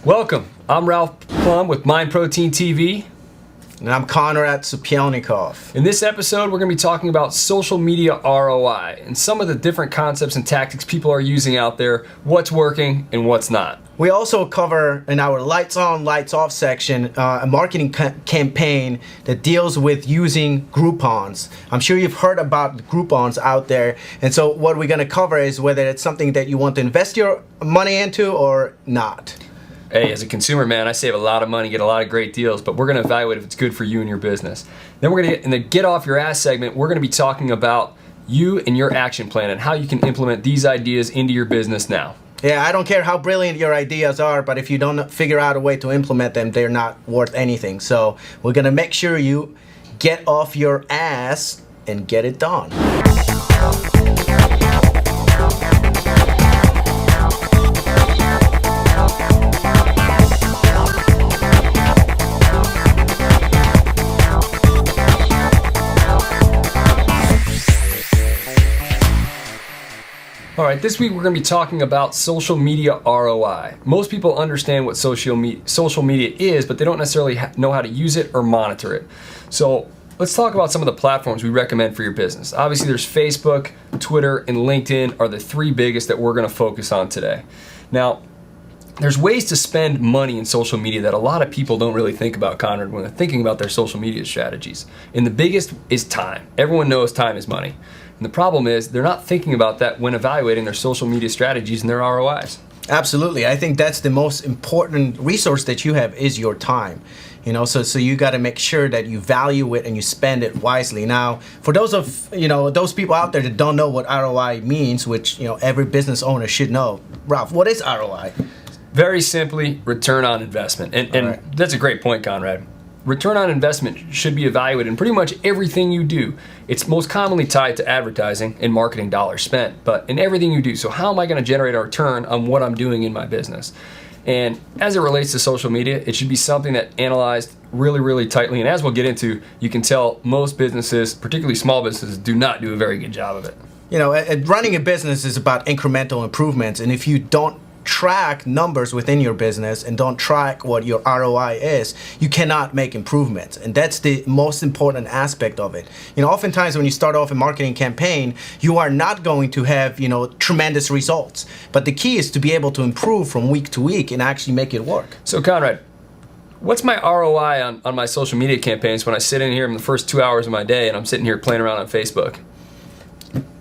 Welcome. I'm Ralph Plum with Mind Protein TV. And I'm Konrad Supelnikov. In this episode, we're going to be talking about social media ROI and some of the different concepts and tactics people are using out there, what's working and what's not. We also cover in our lights on, lights off section a marketing campaign that deals with using Groupons. I'm sure you've heard about Groupons out there. And so what we're going to cover is whether it's something that you want to invest your money into or not. Hey, as a consumer, man, I save a lot of money, get a lot of great deals, but we're going to evaluate if it's good for you and your business. Then we're going to get in the Get Off Your Ass segment, we're going to be talking about you and your action plan and how you can implement these ideas into your business now. Yeah, I don't care how brilliant your ideas are, but if you don't figure out a way to implement them, they're not worth anything. So we're going to make sure you get off your ass and get it done. All right, this week we're going to be talking about social media ROI. Most people understand what social media is, but they don't necessarily know how to use it or monitor it. So let's talk about some of the platforms we recommend for your business. Obviously, there's Facebook, Twitter, and LinkedIn are the three biggest that we're going to focus on today. Now, there's ways to spend money in social media that a lot of people don't really think about, Konrad, when they're thinking about their social media strategies. And the biggest is time. Everyone knows time is money. And the problem is they're not thinking about that when evaluating their social media strategies and their ROIs. Absolutely. I think that's the most important resource that you have is your time. So you got to make sure that you value it and you spend it wisely. Now, for those people out there that don't know what ROI means, which every business owner should know. Ralph, what is ROI? Very simply, return on investment. And right. That's a great point, Konrad. Return on investment should be evaluated in pretty much everything you do. It's most commonly tied to advertising and marketing dollars spent, but in everything you do. So how am I going to generate a return on what I'm doing in my business? And as it relates to social media, it should be something that analyzed really, really tightly. And as we'll get into, you can tell most businesses, particularly small businesses, do not do a very good job of it. Running a business is about incremental improvements. And if you don't track numbers within your business and don't track what your ROI is, you cannot make improvements. And that's the most important aspect of it. Oftentimes when you start off a marketing campaign, you are not going to have, tremendous results. But the key is to be able to improve from week to week and actually make it work. So Konrad, what's my ROI on my social media campaigns when I sit in here in the first 2 hours of my day and I'm sitting here playing around on Facebook?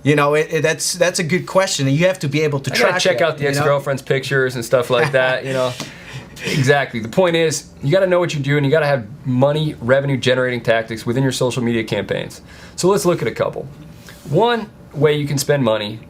That's a good question, and you have to be able to check out the ex-girlfriend's pictures and stuff like that. Exactly. The point is, you got to know what you're doing. You got to have money, revenue-generating tactics within your social media campaigns. So let's look at a couple. One way you can spend money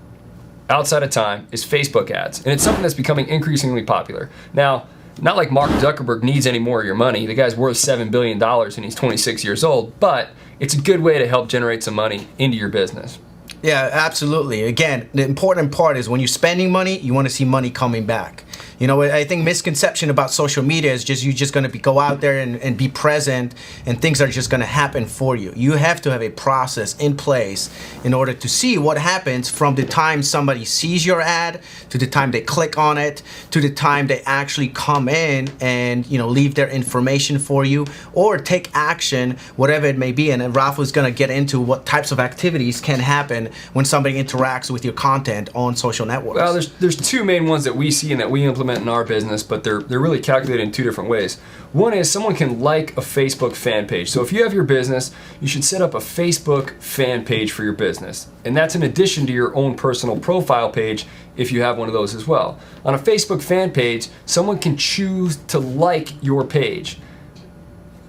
outside of time is Facebook ads, and it's something that's becoming increasingly popular. Now, not like Mark Zuckerberg needs any more of your money. The guy's worth $7 billion, and he's 26 years old, but it's a good way to help generate some money into your business. Yeah, absolutely. Again, the important part is when you're spending money, you want to see money coming back. I think misconception about social media is you're just going to go out there and be present and things are just going to happen for you. You have to have a process in place in order to see what happens from the time somebody sees your ad to the time they click on it to the time they actually come in and leave their information for you or take action, whatever it may be. And Ralph was going to get into what types of activities can happen when somebody interacts with your content on social networks. Well, there's two main ones that we see and that we implement in our business, but they're really calculated in two different ways. One is someone can like a Facebook fan page. So if you have your business, you should set up a Facebook fan page for your business. And that's in addition to your own personal profile page if you have one of those as well. On a Facebook fan page, someone can choose to like your page.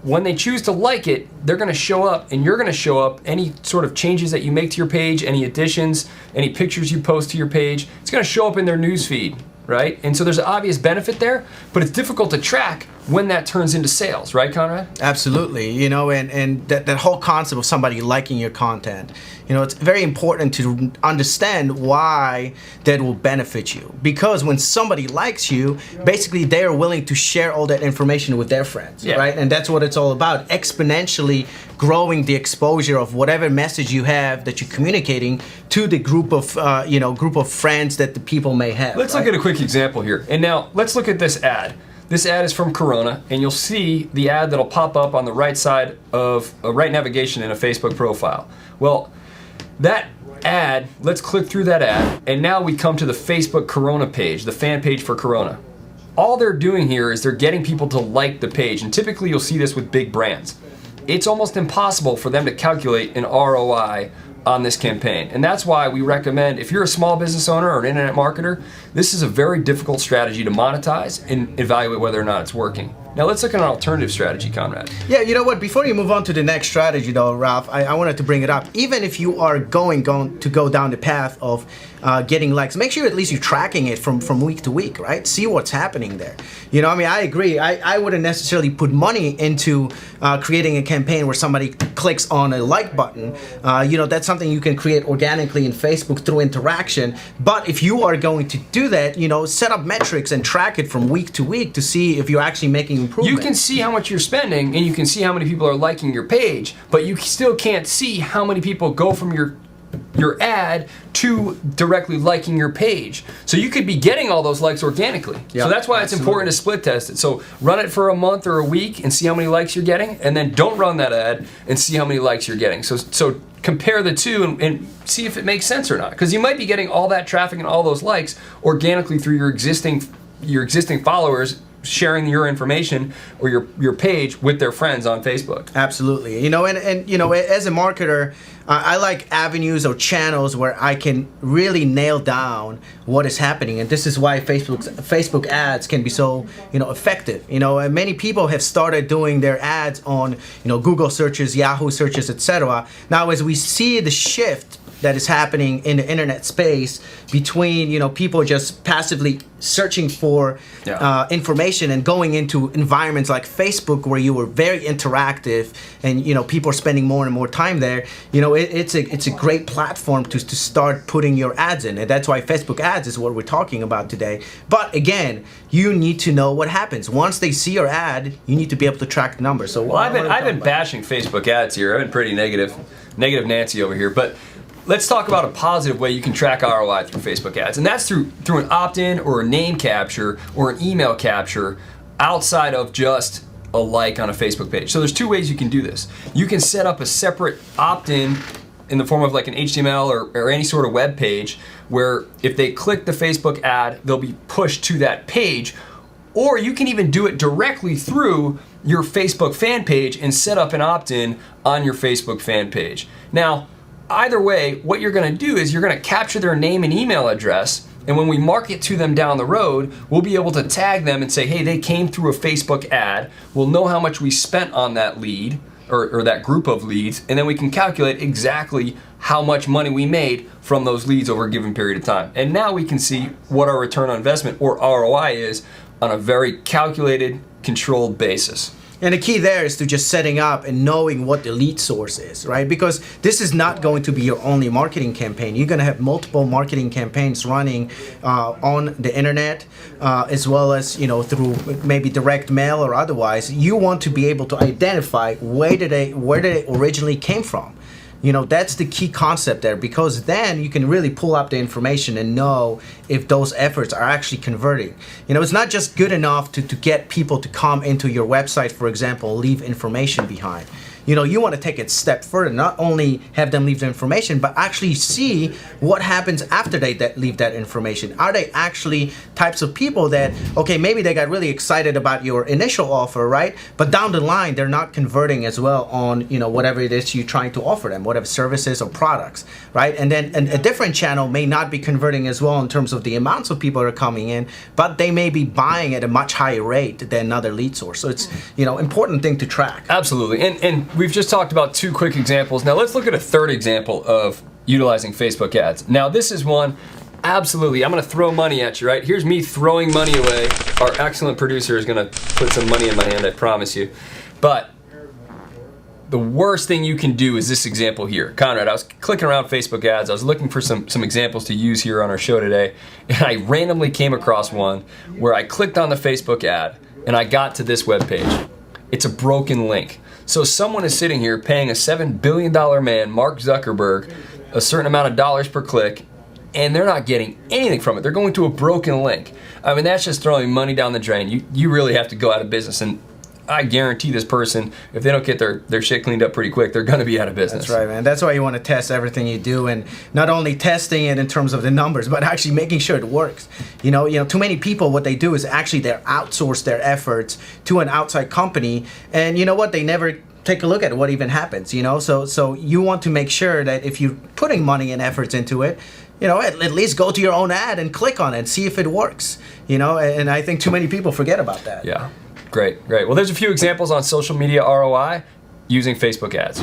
When they choose to like it, they're going to show up and you're going to show up. Any sort of changes that you make to your page, any additions, any pictures you post to your page, it's going to show up in their news feed. Right? And so there's an obvious benefit there, but it's difficult to track when that turns into sales, right, Konrad? Absolutely. And that whole concept of somebody liking your content, it's very important to understand why that will benefit you. Because when somebody likes you, basically they are willing to share all that information with their friends, right? And that's what it's all about, exponentially growing the exposure of whatever message you have that you're communicating to the group of friends that the people may have. Let's look at a quick example here. And now let's look at this ad. this ad is from Corona, and you'll see the ad that'll pop up on the right side of right navigation in a Facebook profile. Well, that ad, let's click through that ad, and now we come to the Facebook Corona page, the fan page for Corona. All they're doing here is they're getting people to like the page, and typically you'll see this with big brands. It's almost impossible for them to calculate an ROI on this campaign. And that's why we recommend, if you're a small business owner or an internet marketer, this is a very difficult strategy to monetize and evaluate whether or not it's working. Now let's look at an alternative strategy, Conrad. Yeah, you know what? Before you move on to the next strategy, though, Ralph, I wanted to bring it up. Even if you are going to go down the path of getting likes, make sure at least you're tracking it from week to week, right? See what's happening there. You know, I mean, I agree. I wouldn't necessarily put money into creating a campaign where somebody clicks on a like button. You know, that's something you can create organically in Facebook through interaction. But if you are going to do that, you know, set up metrics and track it from week to week to see if you're actually making improvement. You can see how much you're spending, and you can see how many people are liking your page, but you still can't see how many people go from your ad to directly liking your page. So you could be getting all those likes organically. Yep, so that's why it's absolutely important to split test it. So run it for a month or a week and see how many likes you're getting, and then don't run that ad and see how many likes you're getting. So compare the two and see if it makes sense or not. Because you might be getting all that traffic and all those likes organically through your existing followers sharing your information or your page with their friends on Facebook. Absolutely. You know, and you know, as a marketer, I like avenues or channels where I can really nail down what is happening, and this is why Facebook ads can be so, you know, effective. You know, and many people have started doing their ads on, you know, Google searches, Yahoo searches, etc. Now, as we see the shift that is happening in the internet space between, you know, people just passively searching for information and going into environments like Facebook where you were very interactive and, you know, people are spending more and more time there. You know, it's a great platform to start putting your ads in, and that's why Facebook ads is what we're talking about today. But again, you need to know what happens once they see your ad. You need to be able to track the numbers. So well, I've been bashing Facebook ads here. I've been pretty negative Nancy over here, but let's talk about a positive way you can track ROI through Facebook ads, and that's through an opt-in or a name capture or an email capture outside of just a like on a Facebook page. So there's two ways you can do this. You can set up a separate opt-in in the form of like an HTML or any sort of web page where if they click the Facebook ad, they'll be pushed to that page, or you can even do it directly through your Facebook fan page and set up an opt-in on your Facebook fan page. Now, either way, what you're going to do is you're going to capture their name and email address, and when we market to them down the road, we'll be able to tag them and say, hey, they came through a Facebook ad. We'll know how much we spent on that lead or that group of leads, and then we can calculate exactly how much money we made from those leads over a given period of time. And now we can see what our return on investment or ROI is on a very calculated, controlled basis. And the key there is to just setting up and knowing what the lead source is, right? Because this is not going to be your only marketing campaign. You're going to have multiple marketing campaigns running on the internet, as well as, you know, through maybe direct mail or otherwise. You want to be able to identify where they originally came from. You know, that's the key concept there, because then you can really pull up the information and know if those efforts are actually converting. You know, it's not just good enough to get people to come into your website, for example, leave information behind. You know, you want to take it a step further, not only have them leave the information, but actually see what happens after they leave that information. Are they actually types of people that, okay, maybe they got really excited about your initial offer, right? But down the line, they're not converting as well on, you know, whatever it is you're trying to offer them, whatever services or products, right? And then a different channel may not be converting as well in terms of the amounts of people that are coming in, but they may be buying at a much higher rate than another lead source. So it's, you know, important thing to track. Absolutely. And we've just talked about two quick examples. Now let's look at a third example of utilizing Facebook ads. Now this is one, absolutely, I'm going to throw money at you, right? Here's me throwing money away. Our excellent producer is going to put some money in my hand, I promise you. But the worst thing you can do is this example here. Conrad, I was clicking around Facebook ads. I was looking for some examples to use here on our show today, and I randomly came across one where I clicked on the Facebook ad and I got to this web page. It's a broken link. So someone is sitting here paying a $7 billion man, Mark Zuckerberg, a certain amount of dollars per click, and they're not getting anything from it. They're going to a broken link. I mean, that's just throwing money down the drain. You really have to go out of business, and I guarantee this person, if they don't get their shit cleaned up pretty quick, they're going to be out of business. That's right, man. That's why you want to test everything you do, and not only testing it in terms of the numbers, but actually making sure it works. You know, too many people, what they do is actually they outsource their efforts to an outside company, and you know what? They never take a look at what even happens. You know, so you want to make sure that if you're putting money and efforts into it, you know, at least go to your own ad and click on it and see if it works. You know, and I think too many people forget about that. Yeah. Great. Well, there's a few examples on social media ROI using Facebook ads.